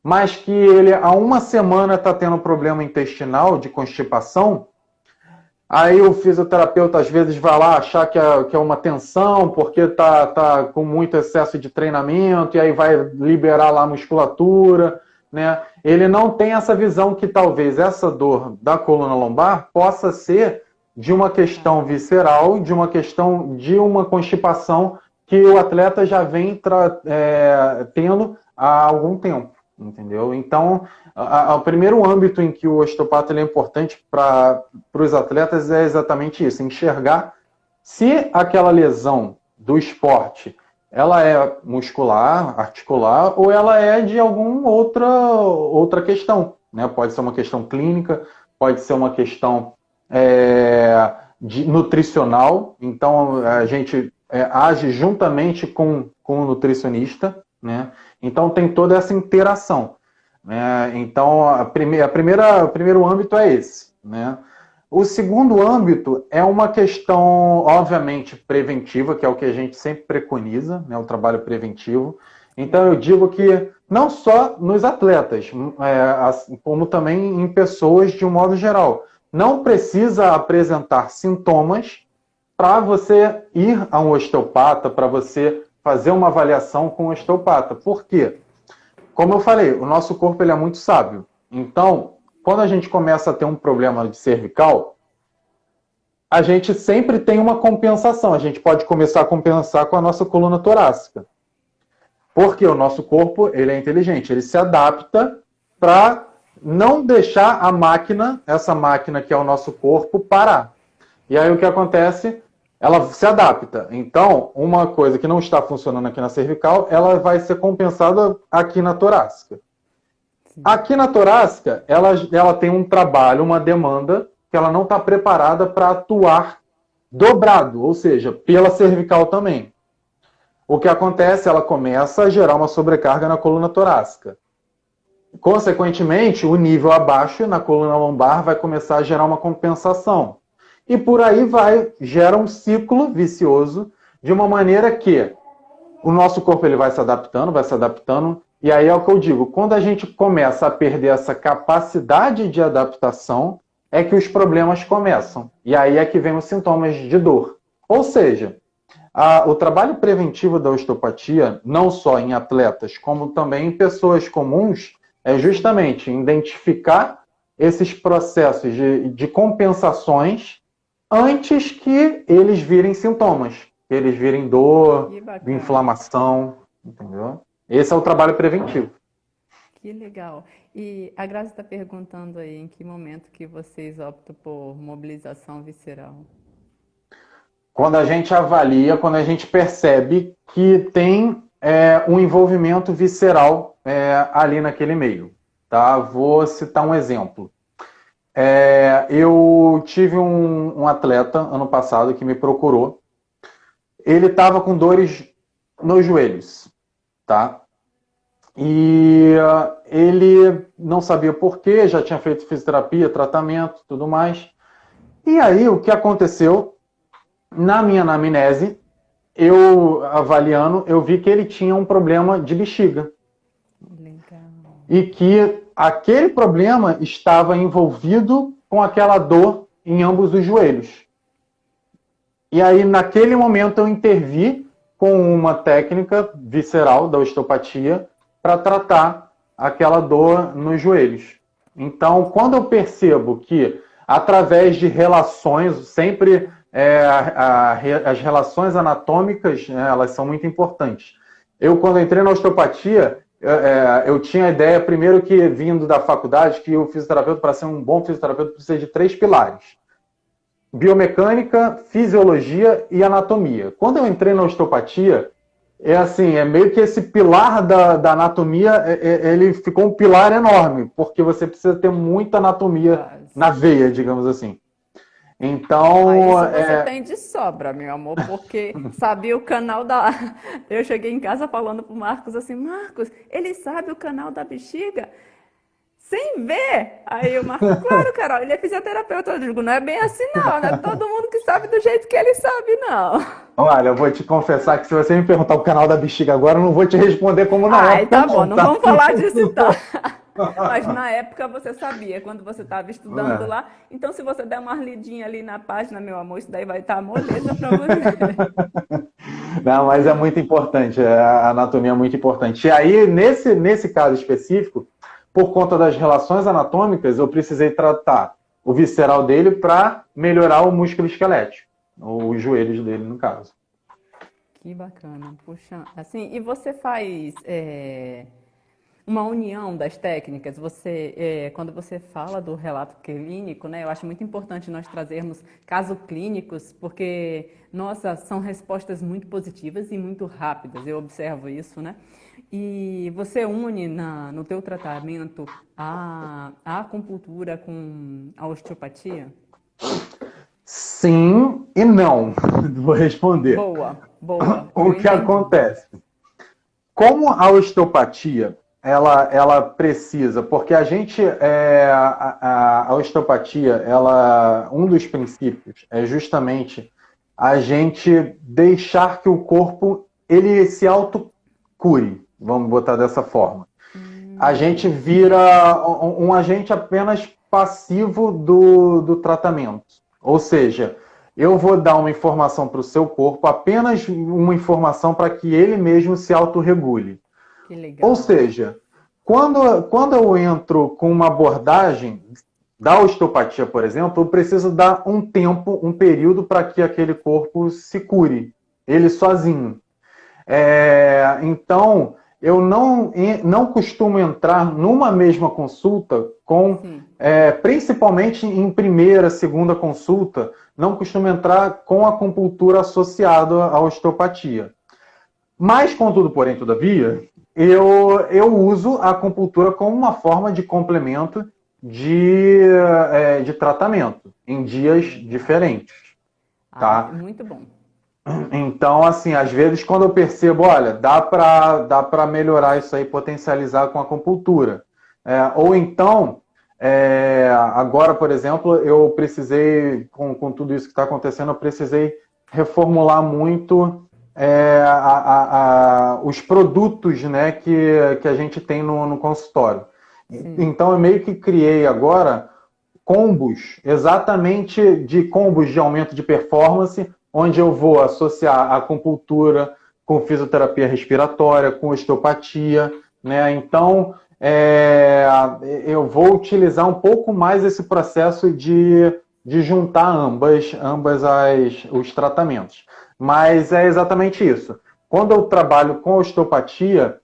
Speaker 2: mas que ele há uma semana está tendo problema intestinal de constipação, aí o fisioterapeuta às vezes vai lá achar que é uma tensão, porque tá com muito excesso de treinamento, e aí vai liberar lá a musculatura, né? Ele não tem essa visão que talvez essa dor da coluna lombar possa ser de uma questão visceral, de uma questão de uma constipação que o atleta já vem tendo há algum tempo, entendeu? Então, o primeiro âmbito em que o osteopata ele é importante para os atletas é exatamente isso, enxergar se aquela lesão do esporte ela é muscular, articular, ou ela é de alguma outra questão, né? Pode ser uma questão clínica, pode ser uma questão nutricional, então a gente age juntamente com o nutricionista, né? Então tem toda essa interação, né? Então o primeiro âmbito é esse, né? O segundo âmbito é uma questão, obviamente, preventiva, que é o que a gente sempre preconiza, né, o trabalho preventivo. Então, eu digo que não só nos atletas, como também em pessoas de um modo geral. Não precisa apresentar sintomas para você ir a um osteopata, para você fazer uma avaliação com o osteopata. Por quê? Como eu falei, o nosso corpo ele é muito sábio. Então, quando a gente começa a ter um problema de cervical, a gente sempre tem uma compensação. A gente pode começar a compensar com a nossa coluna torácica. Porque o nosso corpo ele é inteligente, ele se adapta para não deixar a máquina, essa máquina que é o nosso corpo, parar. E aí o que acontece? Ela se adapta. Então, uma coisa que não está funcionando aqui na cervical, ela vai ser compensada aqui na torácica. Aqui na torácica, ela tem um trabalho, uma demanda, que ela não está preparada para atuar dobrado, ou seja, pela cervical também. O que acontece? Ela começa a gerar uma sobrecarga na coluna torácica. Consequentemente, o nível abaixo, na coluna lombar, vai começar a gerar uma compensação. E por aí gera um ciclo vicioso, de uma maneira que o nosso corpo ele vai se adaptando, e aí é o que eu digo, quando a gente começa a perder essa capacidade de adaptação, é que os problemas começam. E aí é que vem os sintomas de dor. Ou seja, o trabalho preventivo da osteopatia, não só em atletas, como também em pessoas comuns, é justamente identificar esses processos de compensações antes que eles virem sintomas, que eles virem dor, inflamação, entendeu? Esse é o trabalho preventivo.
Speaker 1: Que legal. E a Graça está perguntando aí em que momento que vocês optam por mobilização visceral.
Speaker 2: Quando a gente avalia, quando a gente percebe que tem um envolvimento visceral ali naquele meio. Tá? Vou citar um exemplo. Eu tive um atleta ano passado que me procurou. Ele estava com dores nos joelhos, tá? E ele não sabia por quê, já tinha feito fisioterapia, tratamento, tudo mais. E aí, o que aconteceu? Na minha anamnese, eu avaliando, eu vi que ele tinha um problema de bexiga.
Speaker 1: Legal.
Speaker 2: E que aquele problema estava envolvido com aquela dor em ambos os joelhos. E aí, naquele momento, eu intervi com uma técnica visceral da osteopatia para tratar aquela dor nos joelhos. Então, quando eu percebo que, através de relações, sempre as relações anatômicas, né, elas são muito importantes. Eu, quando entrei na osteopatia, eu tinha a ideia, primeiro que, vindo da faculdade, que o fisioterapeuta, para ser um bom fisioterapeuta, precisa de 3 pilares. Biomecânica, fisiologia e anatomia. Quando eu entrei na osteopatia, é meio que esse pilar da anatomia, ele ficou um pilar enorme, porque você precisa ter muita anatomia na veia, digamos assim. Então...
Speaker 1: Isso você tem de sobra, meu amor, porque sabia o canal da... Eu cheguei em casa falando pro Marcos assim, Marcos, ele sabe o canal da bexiga? sem ver. Aí o Marco, claro, Carol, ele é fisioterapeuta. Eu digo, não é bem assim não, não é todo mundo que sabe do jeito que ele sabe, não.
Speaker 2: Olha, eu vou te confessar que se você me perguntar o canal da bexiga agora, eu não vou te responder como na
Speaker 1: Ai,
Speaker 2: época,
Speaker 1: tá bom,
Speaker 2: não,
Speaker 1: não
Speaker 2: tá?
Speaker 1: vamos falar disso então. Mas na época você sabia, quando você estava estudando
Speaker 2: É.
Speaker 1: lá. Então, se você der uma lidinha ali na página, meu amor, isso daí vai estar moleza para você.
Speaker 2: Não, mas é muito importante, a anatomia é muito importante. E aí, nesse caso específico, por conta das relações anatômicas, eu precisei tratar o visceral dele para melhorar o músculo esquelético, os joelhos dele, no caso.
Speaker 1: Que bacana. Puxa, assim, e você faz uma união das técnicas? Quando você fala do relato clínico, né, eu acho muito importante nós trazermos casos clínicos, porque, nossa, são respostas muito positivas e muito rápidas, eu observo isso, né? E você une no teu tratamento a acupuntura com a osteopatia?
Speaker 2: Sim e não, vou responder.
Speaker 1: Boa, boa,
Speaker 2: O
Speaker 1: eu
Speaker 2: que
Speaker 1: entendi.
Speaker 2: acontece? Como a osteopatia, ela precisa, porque a gente, a osteopatia, um dos princípios é justamente a gente deixar que o corpo, ele se autocure, vamos botar dessa forma. A gente vira um agente apenas passivo do tratamento. Ou seja, eu vou dar uma informação para o seu corpo, apenas uma informação para que ele mesmo se autorregule.
Speaker 1: Que
Speaker 2: Ou
Speaker 1: legal.
Speaker 2: seja, quando eu entro com uma abordagem da osteopatia, por exemplo, eu preciso dar um tempo, um período para que aquele corpo se cure, ele sozinho. Então, eu não costumo entrar numa mesma consulta
Speaker 1: Sim.
Speaker 2: principalmente em primeira, segunda consulta, não costumo entrar com a acupuntura associada à osteopatia. Mas, contudo, porém, todavia, eu uso a acupuntura como uma forma de complemento de tratamento em dias diferentes,
Speaker 1: Ah,
Speaker 2: tá?
Speaker 1: muito bom.
Speaker 2: Então, assim, às vezes quando eu percebo, olha, dá para melhorar isso aí, potencializar com a acupuntura. Ou então, agora, por exemplo, eu precisei, com tudo isso que está acontecendo, eu precisei reformular muito os produtos, né, que a gente tem no consultório.
Speaker 1: Sim.
Speaker 2: Então, eu meio que criei agora combos, exatamente de combos de aumento de performance, onde eu vou associar a acupuntura com fisioterapia respiratória, com osteopatia, né? Então, eu vou utilizar um pouco mais esse processo de juntar os tratamentos. Mas é exatamente isso. Quando eu trabalho com osteopatia,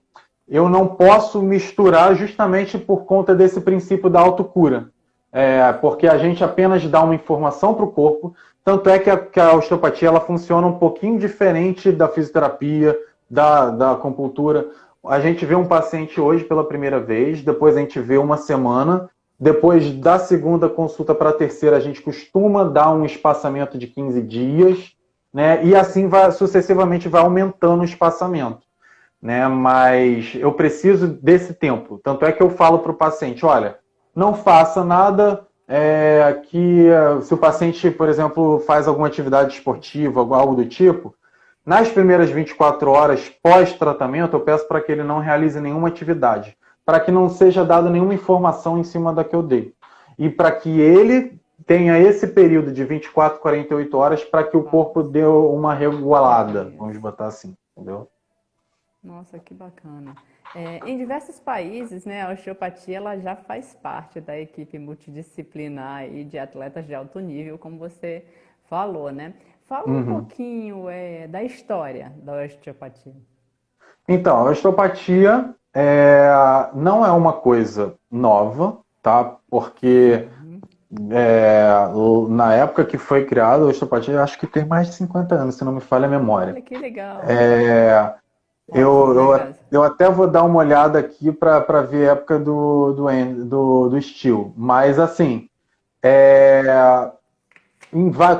Speaker 2: eu não posso misturar justamente por conta desse princípio da autocura. Porque a gente apenas dá uma informação para o corpo, tanto é que a osteopatia ela funciona um pouquinho diferente da fisioterapia, da acupuntura. A gente vê um paciente hoje pela primeira vez, depois a gente vê uma semana, depois da segunda consulta para a terceira a gente costuma dar um espaçamento de 15 dias, né? E assim sucessivamente vai aumentando o espaçamento, né? Mas eu preciso desse tempo. Tanto é que eu falo para o paciente, olha, não faça nada se o paciente, por exemplo, faz alguma atividade esportiva, algo do tipo, nas primeiras 24 horas pós-tratamento, eu peço para que ele não realize nenhuma atividade, para que não seja dada nenhuma informação em cima da que eu dei. E para que ele tenha esse período de 24, 48 horas para que o corpo dê uma regulada, vamos botar assim, entendeu?
Speaker 1: Nossa, que bacana. Em diversos países, né, a osteopatia ela já faz parte da equipe multidisciplinar e de atletas de alto nível, como você falou, né? Fala um
Speaker 2: Uhum.
Speaker 1: pouquinho da história da osteopatia.
Speaker 2: Então, a osteopatia não é uma coisa nova, tá? Porque
Speaker 1: Uhum.
Speaker 2: na época que foi criada a osteopatia, acho que tem mais de 50 anos, se não me falha a memória.
Speaker 1: Olha que legal.
Speaker 2: É,
Speaker 1: Ótimo, né,
Speaker 2: eu,
Speaker 1: Grazi?
Speaker 2: eu até vou dar uma olhada aqui para ver a época do Steel. Mas, assim, é,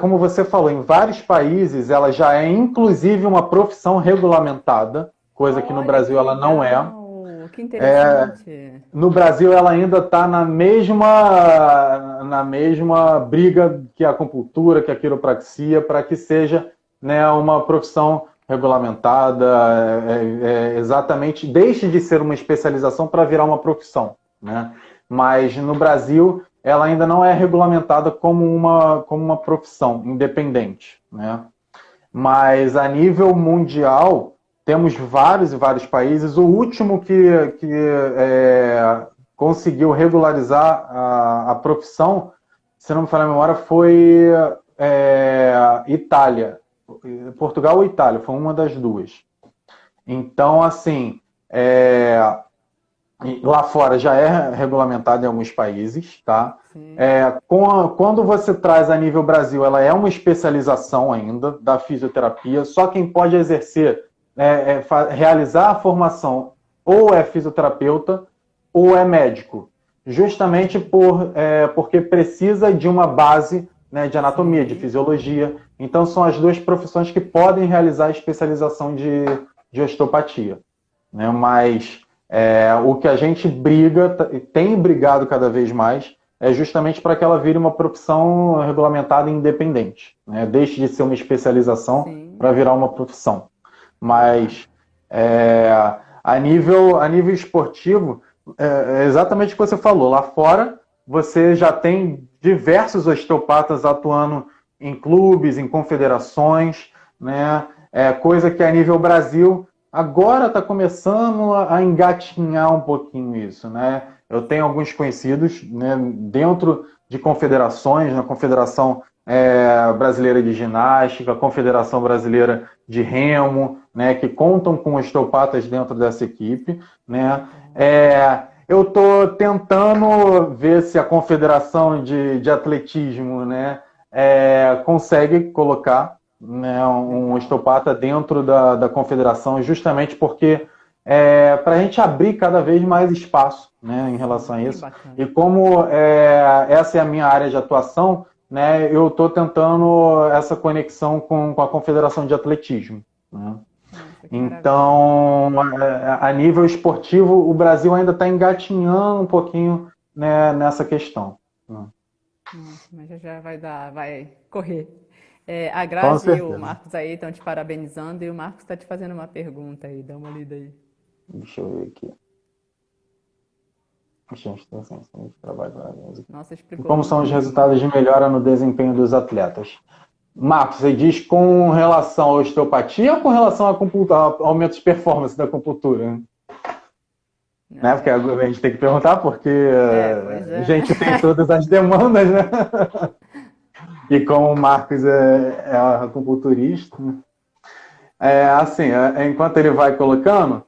Speaker 2: como você falou, em vários países ela já é inclusive uma profissão regulamentada, coisa que no Brasil ela não é.
Speaker 1: Que interessante.
Speaker 2: No Brasil, ela ainda está na mesma briga que a acupuntura, que a quiropraxia, para que seja, né, uma profissão regulamentada, exatamente, deixe de ser uma especialização para virar uma profissão, né? Mas no Brasil, ela ainda não é regulamentada como uma profissão independente, né? Mas a nível mundial, temos vários e vários países. O último que conseguiu regularizar a profissão, se não me falha a memória, foi Itália. Portugal ou Itália, foi uma das duas. Então, assim, lá fora já é regulamentado em alguns países, tá? Quando você traz a nível Brasil, ela é uma especialização ainda da fisioterapia, só quem pode exercer, realizar a formação ou é fisioterapeuta ou é médico, justamente porque precisa de uma base, né, de anatomia, de fisiologia. Então são as duas profissões que podem realizar a especialização de osteopatia, né? Mas o que a gente tem brigado cada vez mais, é justamente para que ela vire uma profissão regulamentada e independente, né? Deixe de ser uma especialização para virar uma profissão. Mas a nível esportivo, é exatamente o que você falou. Lá fora, você já tem diversos osteopatas atuando em clubes, em confederações, né? Coisa que a nível Brasil agora está começando a engatinhar um pouquinho isso, né? Eu tenho alguns conhecidos, né, dentro de confederações, na Confederação Brasileira de Ginástica, a Confederação Brasileira de Remo, né, que contam com osteopatas dentro dessa equipe, né? Eu estou tentando ver se a Confederação de Atletismo, né, consegue colocar, né, um osteopata dentro da confederação, justamente porque para a gente abrir cada vez mais espaço, né, em relação a isso. E como essa é a minha área de atuação, né, eu estou tentando essa conexão com a Confederação de Atletismo, né? Então, a nível esportivo, o Brasil ainda está engatinhando um pouquinho, né, nessa questão.
Speaker 1: Mas já vai correr. A Grazi e o Marcos aí estão te parabenizando e o Marcos está te fazendo uma pergunta aí, dá uma lida aí.
Speaker 2: Deixa eu ver aqui.
Speaker 1: Nossa, explicou.
Speaker 2: Como são os resultados de melhora no desempenho dos atletas? Marcos, você diz com relação à osteopatia ou com relação a aumento de performance da acupuntura? Né? Porque a gente tem que perguntar, porque a gente tem todas as demandas, né? E como o Marcos é acupunturista, assim, enquanto ele vai colocando,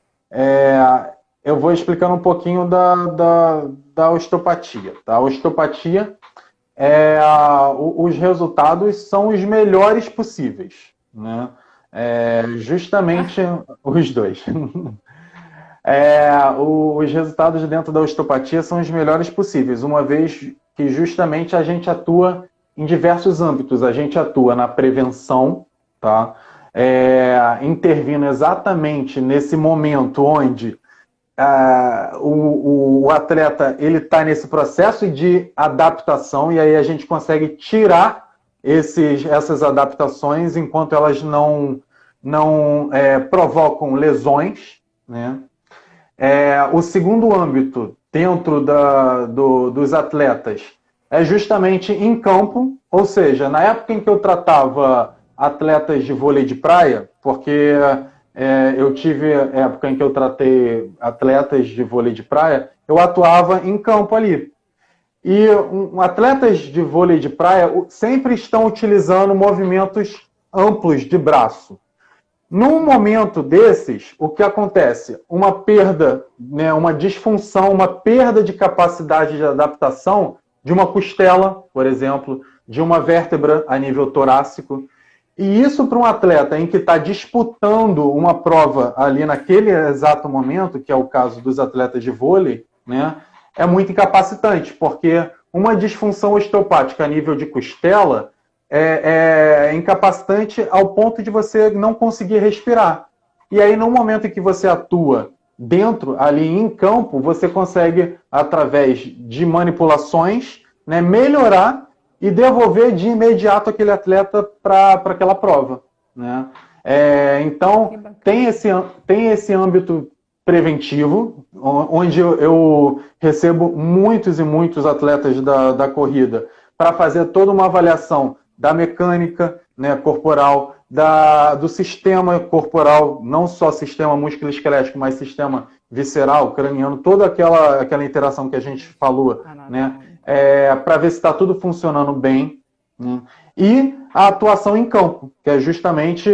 Speaker 2: eu vou explicando um pouquinho da osteopatia. Tá? A osteopatia, os resultados são os melhores possíveis, né? Justamente os dois. Os resultados dentro da osteopatia são os melhores possíveis, uma vez que justamente a gente atua em diversos âmbitos. A gente atua na prevenção, tá? Intervindo exatamente nesse momento onde o atleta está nesse processo de adaptação, e aí a gente consegue tirar essas adaptações enquanto elas não provocam lesões, né? O segundo âmbito dentro dos atletas é justamente em campo, ou seja, na época em que eu tratava atletas de vôlei de praia, porque eu tive época em que eu tratei atletas de vôlei de praia, eu atuava em campo ali. E atletas de vôlei de praia sempre estão utilizando movimentos amplos de braço. Num momento desses, o que acontece? Uma perda, né, uma disfunção, uma perda de capacidade de adaptação de uma costela, por exemplo, de uma vértebra a nível torácico. E isso para um atleta em que está disputando uma prova ali naquele exato momento, que é o caso dos atletas de vôlei, né, é muito incapacitante, porque uma disfunção osteopática a nível de costela é incapacitante ao ponto de você não conseguir respirar. E aí, no momento em que você atua dentro, ali em campo, você consegue, através de manipulações, né, melhorar e devolver de imediato aquele atleta para aquela prova, né? Então, tem esse âmbito preventivo, onde eu recebo muitos e muitos atletas da corrida para fazer toda uma avaliação da mecânica, né, corporal, do sistema corporal, não só sistema musculoesquelético, mas sistema visceral, craniano, toda aquela interação que a gente falou, né, para ver se está tudo funcionando bem, né? E a atuação em campo, que é justamente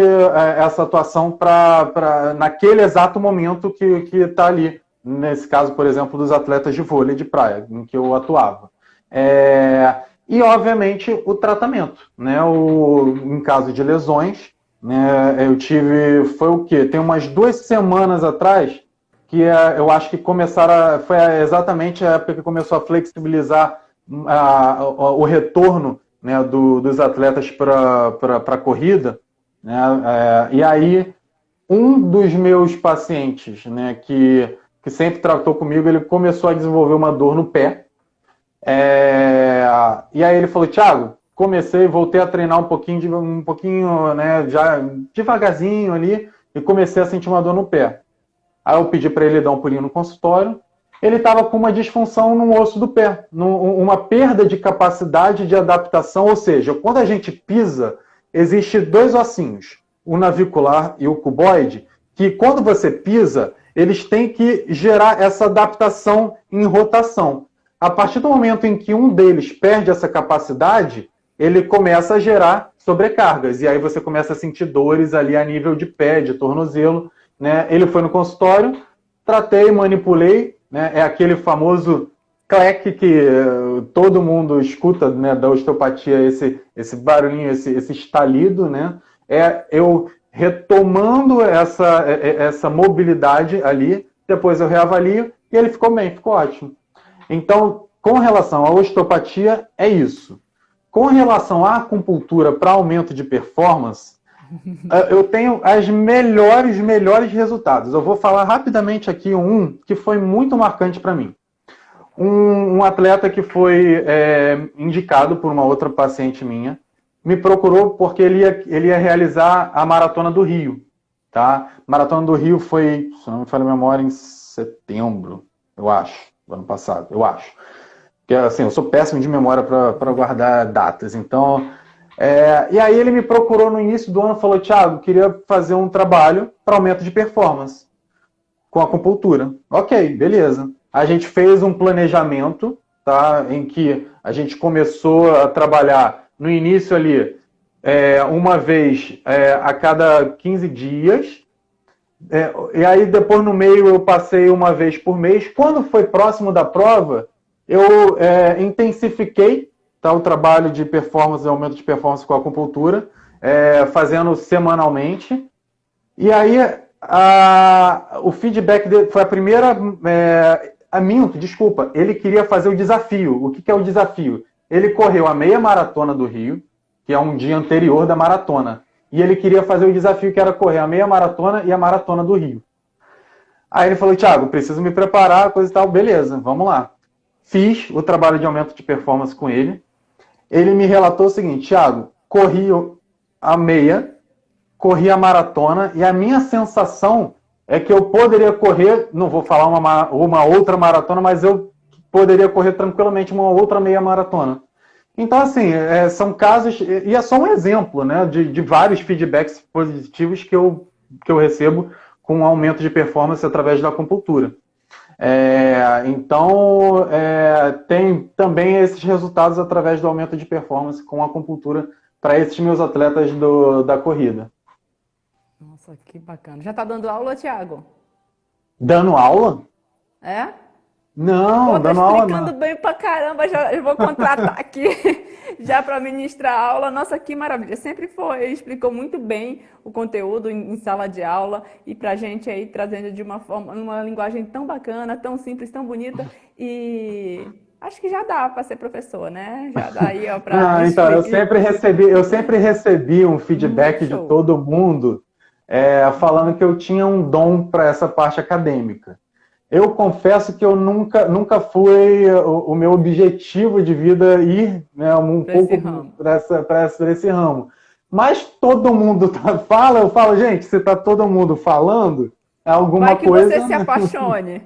Speaker 2: essa atuação naquele exato momento que está ali. Nesse caso, por exemplo, dos atletas de vôlei de praia, em que eu atuava. E, obviamente, o tratamento. Né? Em caso de lesões, né, eu tive... Foi o quê? Tem umas 2 semanas atrás que eu acho que foi exatamente a época que começou a flexibilizar o retorno, né, dos atletas para a corrida, né, e aí um dos meus pacientes, né, que sempre tratou comigo, ele começou a desenvolver uma dor no pé, e aí ele falou: Thiago, voltei a treinar um pouquinho, né, já devagarzinho ali, e comecei a sentir uma dor no pé. Aí eu pedi para ele dar um pulinho no consultório. Ele estava com uma disfunção no osso do pé, uma perda de capacidade de adaptação, ou seja, quando a gente pisa, existe 2 ossinhos, o navicular e o cuboide, que quando você pisa, eles têm que gerar essa adaptação em rotação. A partir do momento em que um deles perde essa capacidade, ele começa a gerar sobrecargas, e aí você começa a sentir dores ali a nível de pé, de tornozelo, né? Ele foi no consultório, tratei, manipulei, né? É aquele famoso clack que todo mundo escuta, né, da osteopatia, esse barulhinho, esse estalido, né? Eu retomando essa mobilidade ali, depois eu reavalio e ele ficou bem, ficou ótimo. Então, com relação à osteopatia, é isso. Com relação à acupuntura para aumento de performance, eu tenho os melhores resultados. Eu vou falar rapidamente aqui um que foi muito marcante para mim. Um atleta que foi indicado por uma outra paciente minha, me procurou porque ele ia realizar a Maratona do Rio. Tá? Maratona do Rio foi, se não me falha a memória, em setembro, eu acho, do ano passado, eu acho. Porque, assim, eu sou péssimo de memória para guardar datas, então... e aí ele me procurou no início do ano e falou: Thiago, queria fazer um trabalho para aumento de performance com acupuntura. Ok, beleza. A gente fez um planejamento, tá, em que a gente começou a trabalhar no início ali uma vez a cada 15 dias. E aí depois no meio eu passei uma vez por mês. Quando foi próximo da prova, eu intensifiquei, tá, o trabalho de performance, aumento de performance com a acupuntura, fazendo semanalmente. E aí o feedback dele foi a primeira... desculpa, ele queria fazer o desafio. O que é o desafio? Ele correu a meia maratona do Rio, que é um dia anterior da maratona. E ele queria fazer o desafio que era correr a meia maratona e a maratona do Rio. Aí ele falou: Thiago, preciso me preparar, coisa e tal. Beleza, vamos lá. Fiz o trabalho de aumento de performance com ele. Ele me relatou o seguinte: Thiago, corri a meia, corri a maratona, e a minha sensação é que eu poderia correr, não vou falar uma outra maratona, mas eu poderia correr tranquilamente uma outra meia maratona. Então, assim, são casos, e é só um exemplo, né, de vários feedbacks positivos que eu recebo com aumento de performance através da acupuntura. Então, tem também esses resultados através do aumento de performance com a acupuntura para esses meus atletas da corrida.
Speaker 1: Nossa, que bacana. Já tá dando aula, Thiago?
Speaker 2: Dando aula?
Speaker 1: É?
Speaker 2: Não,
Speaker 1: Pô,
Speaker 2: dando
Speaker 1: tá
Speaker 2: aula
Speaker 1: explicando
Speaker 2: não.
Speaker 1: bem pra caramba, eu vou contratar aqui já para ministrar aula. Nossa, que maravilha. Sempre explicou muito bem o conteúdo em sala de aula e pra gente aí trazendo de uma linguagem tão bacana, tão simples, tão bonita, e acho que já dá para ser professor, né? Já dá aí, ó, para
Speaker 2: Não, então, eu sempre recebi um feedback de
Speaker 1: show.
Speaker 2: todo mundo falando que eu tinha um dom para essa parte acadêmica. Eu confesso que eu nunca foi o meu objetivo de vida ir, né, um
Speaker 1: Para esse
Speaker 2: pouco
Speaker 1: ramo.
Speaker 2: para esse ramo. Mas todo mundo fala, eu falo, gente, se está todo mundo falando, é
Speaker 1: Vai
Speaker 2: alguma
Speaker 1: que você se
Speaker 2: coisa, né?
Speaker 1: apaixone,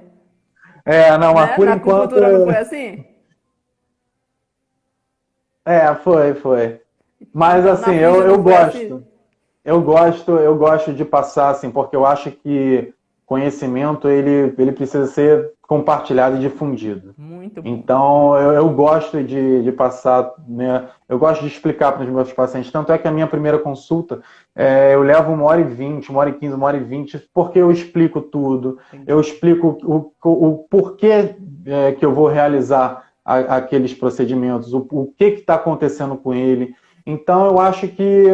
Speaker 2: Não, mas
Speaker 1: né?
Speaker 2: por
Speaker 1: Na
Speaker 2: enquanto,
Speaker 1: acupuntura não foi assim?
Speaker 2: foi. Mas
Speaker 1: Então,
Speaker 2: assim,
Speaker 1: na físio não
Speaker 2: eu
Speaker 1: foi assim?
Speaker 2: gosto. Eu gosto de passar assim, porque eu acho que conhecimento ele precisa ser compartilhado e difundido.
Speaker 1: Muito bom.
Speaker 2: Então eu gosto de passar, né? Eu gosto de explicar para os meus pacientes. Tanto é que a minha primeira consulta eu levo 1h20, 1h15, 1h20, porque eu explico tudo. Eu
Speaker 1: Legal.
Speaker 2: explico o porquê que eu vou realizar aqueles procedimentos, o que está acontecendo com ele. Então, eu acho que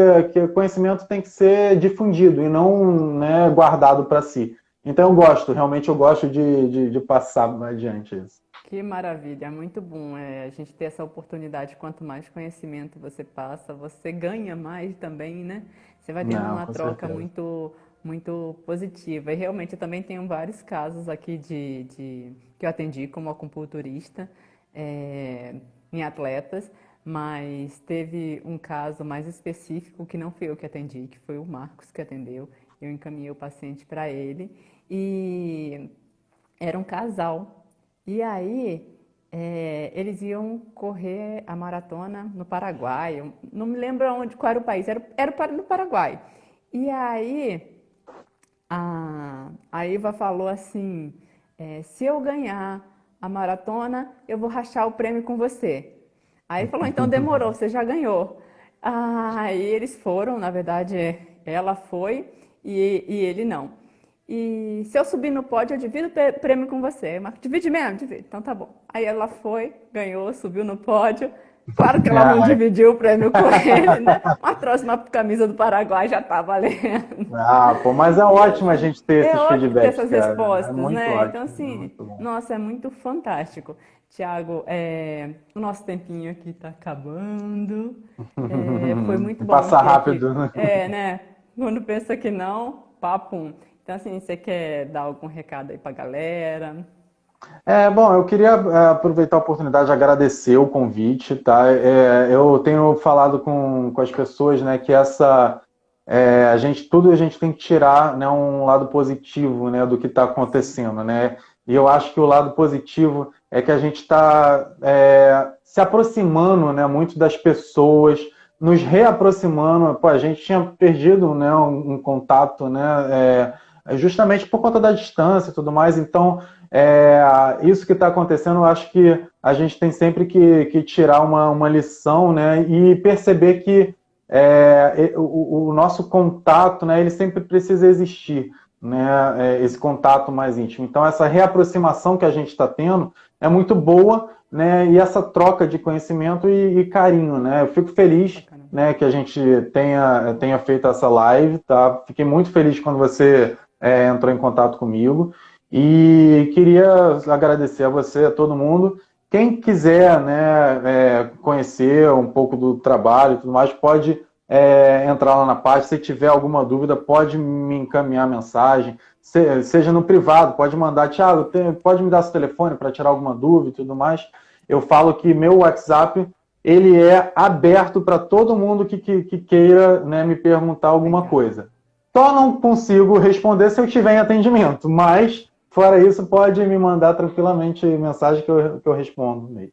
Speaker 2: o conhecimento tem que ser difundido e não, né, guardado para si. Então, realmente eu gosto de passar adiante isso.
Speaker 1: Que maravilha, é muito bom a gente ter essa oportunidade. Quanto mais conhecimento você passa, você ganha mais também, né? Você vai tendo
Speaker 2: Não,
Speaker 1: uma
Speaker 2: com
Speaker 1: troca
Speaker 2: certeza.
Speaker 1: muito positiva. E realmente eu também tenho vários casos aqui que eu atendi como acupunturista é, em atletas, mas teve um caso mais específico que não fui eu que atendi, que foi o Marcos que atendeu. Eu encaminhei o paciente para ele e era um casal. E aí, eles iam correr a maratona no Paraguai. Eu não me lembro onde, qual era o país, era no Paraguai. E aí, a Iva falou assim: se eu ganhar a maratona, eu vou rachar o prêmio com você. Aí ele falou: então demorou, você já ganhou. Aí eles foram, na verdade, ela foi e ele não. E se eu subir no pódio, eu divido o prêmio com você. Mas divide mesmo? Divide. Então tá bom. Aí ela foi, ganhou, subiu no pódio. Claro que ela não dividiu o prêmio com ele, né? Mas trouxe uma camisa do Paraguai, já tá valendo.
Speaker 2: Pô, mas é
Speaker 1: E
Speaker 2: ótimo a
Speaker 1: assim,
Speaker 2: gente ter
Speaker 1: é
Speaker 2: esses
Speaker 1: ótimo ter
Speaker 2: feedbacks,
Speaker 1: essas
Speaker 2: cara. É
Speaker 1: respostas,
Speaker 2: muito
Speaker 1: né? Então,
Speaker 2: ótimo, é
Speaker 1: assim,
Speaker 2: muito bom.
Speaker 1: nossa, é muito fantástico. Tiago, o nosso tempinho aqui está acabando. Foi muito bom
Speaker 2: Passar
Speaker 1: ter aqui.
Speaker 2: rápido, né?
Speaker 1: Né? Quando pensa que não, papum. Então, assim, você quer dar algum recado aí pra galera?
Speaker 2: Bom, eu queria aproveitar a oportunidade de agradecer o convite, tá? Eu tenho falado com as pessoas, né, que a gente tem que tirar, né, um lado positivo, né, do que está
Speaker 1: Sim,
Speaker 2: acontecendo, né? E eu acho que o lado positivo é que a gente está se aproximando, né, muito das pessoas, nos reaproximando. Pô, a gente tinha perdido, né, um contato, né, justamente por conta da distância e tudo mais. Então isso que está acontecendo, eu acho que a gente tem sempre que tirar uma lição, né, e perceber que o nosso contato, né, ele sempre precisa existir, né, esse contato mais íntimo. Então, essa reaproximação que a gente está tendo é muito boa, né, e essa troca de conhecimento e carinho, né. Eu fico feliz,
Speaker 1: bacana.
Speaker 2: né, que a gente tenha feito essa live, tá? Fiquei muito feliz quando você entrou em contato comigo. E queria agradecer a você, a todo mundo. Quem quiser, né, conhecer um pouco do trabalho e tudo mais, pode entrar lá na página. Se tiver alguma dúvida, pode me encaminhar mensagem, seja no privado, pode mandar, Thiago, pode me dar seu telefone para tirar alguma dúvida e tudo mais. Eu falo que meu WhatsApp ele é aberto para todo mundo que queira, né, me perguntar alguma
Speaker 1: Legal.
Speaker 2: coisa. Só não consigo responder se eu estiver em atendimento, mas fora isso, pode me mandar tranquilamente mensagem que eu respondo mesmo.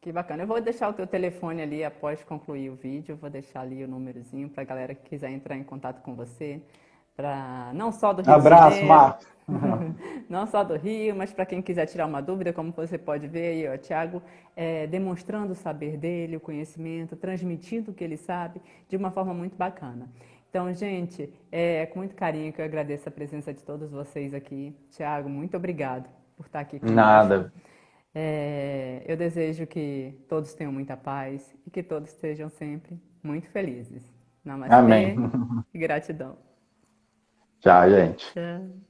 Speaker 1: Que bacana. Eu vou deixar o teu telefone ali após concluir o vídeo. Vou deixar ali o númerozinho para a galera que quiser entrar em contato com você. Para não só do Rio de
Speaker 2: Abraço,
Speaker 1: Janeiro,
Speaker 2: Marcos.
Speaker 1: não só do Rio, mas para quem quiser tirar uma dúvida, como você pode ver aí, ó, Tiago, demonstrando o saber dele, o conhecimento, transmitindo o que ele sabe de uma forma muito bacana. Então, gente, é com muito carinho que eu agradeço a presença de todos vocês aqui. Tiago, muito obrigado por estar aqui conosco.
Speaker 2: Nada.
Speaker 1: Eu desejo que todos tenham muita paz e que todos estejam sempre muito felizes.
Speaker 2: Amém.
Speaker 1: Namastê e gratidão.
Speaker 2: Tchau, gente.
Speaker 1: Tchau.